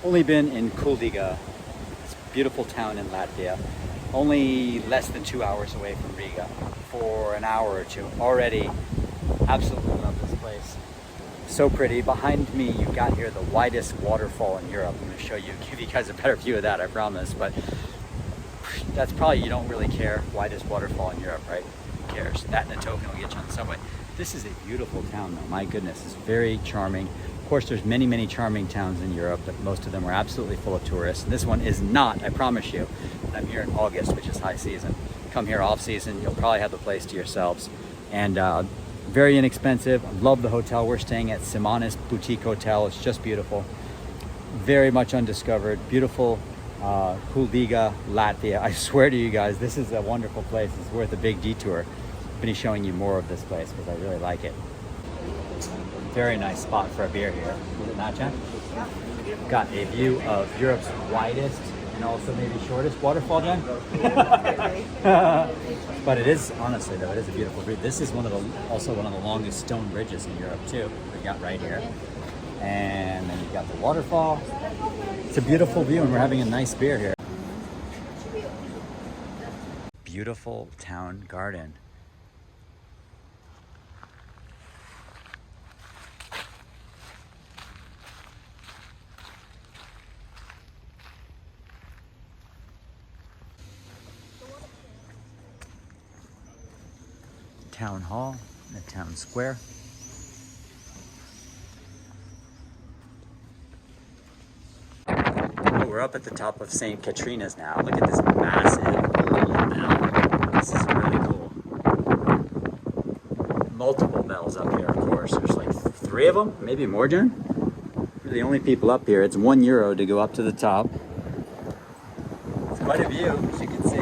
Only been in Kuldiga, this beautiful town in Latvia, only less than 2 hours away from Riga, for an hour or two. Already absolutely love this place. So pretty. Behind me you've got here the widest waterfall in Europe. I'm going to show you, give you guys a better view of that, I promise, but that's probably, you don't really care, widest waterfall in Europe, right? Who cares? That and a token will get you on the subway. This is a beautiful town though, my goodness, it's very charming. Of course, there's many, many charming towns in Europe, but most of them are absolutely full of tourists. And this one is not, I promise you. I'm here in August, which is high season. Come here off season, you'll probably have the place to yourselves. And very inexpensive. I love the hotel. We're staying at Simanis Boutique Hotel. It's just beautiful. Very much undiscovered. Beautiful Kuldiga, Latvia. I swear to you guys, this is a wonderful place. It's worth a big detour. I'm going to be showing you more of this place because I really like it. Very nice spot for a beer here. Is it not, Jen? Got a view of Europe's widest and also maybe shortest waterfall, Jen? But it is, honestly though, it is a beautiful bridge. This is also one of the longest stone bridges in Europe too. We got right here. And then you've got the waterfall. It's a beautiful view and we're having a nice beer here. Beautiful town garden. Town hall, the town square. Oh, we're up at the top of St. Katrina's now. Look at this massive bell. This is really cool. Multiple bells up here, of course. There's like 3 of them, maybe more, Jen? We're the only people up here. It's €1 to go up to the top. It's quite a view, as you can see.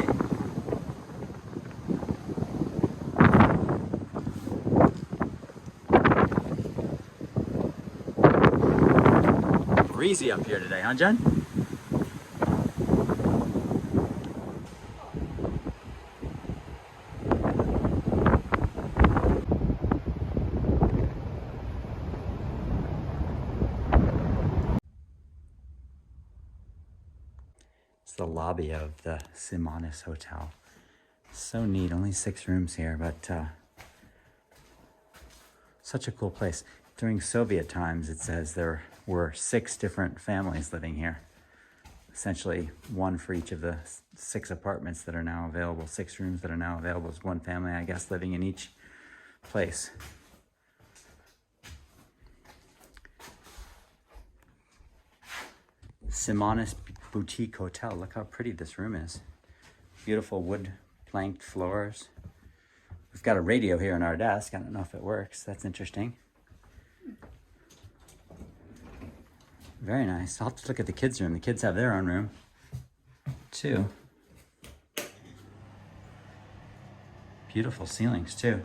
Breezy up here today, huh, Jen? It's the lobby of the Simonis Hotel. So neat, only 6 rooms here, but such a cool place. During Soviet times, it says there were 6 different families living here. Essentially, 1 for each of the 6 apartments that are now available, 6 rooms that are now available. Is 1 family, I guess, living in each place. Simanis Boutique Hotel. Look how pretty this room is. Beautiful wood planked floors. We've got a radio here on our desk. I don't know if it works. That's interesting. Very nice. I'll have to look at the kids' room. The kids have their own room, too. Beautiful ceilings, too.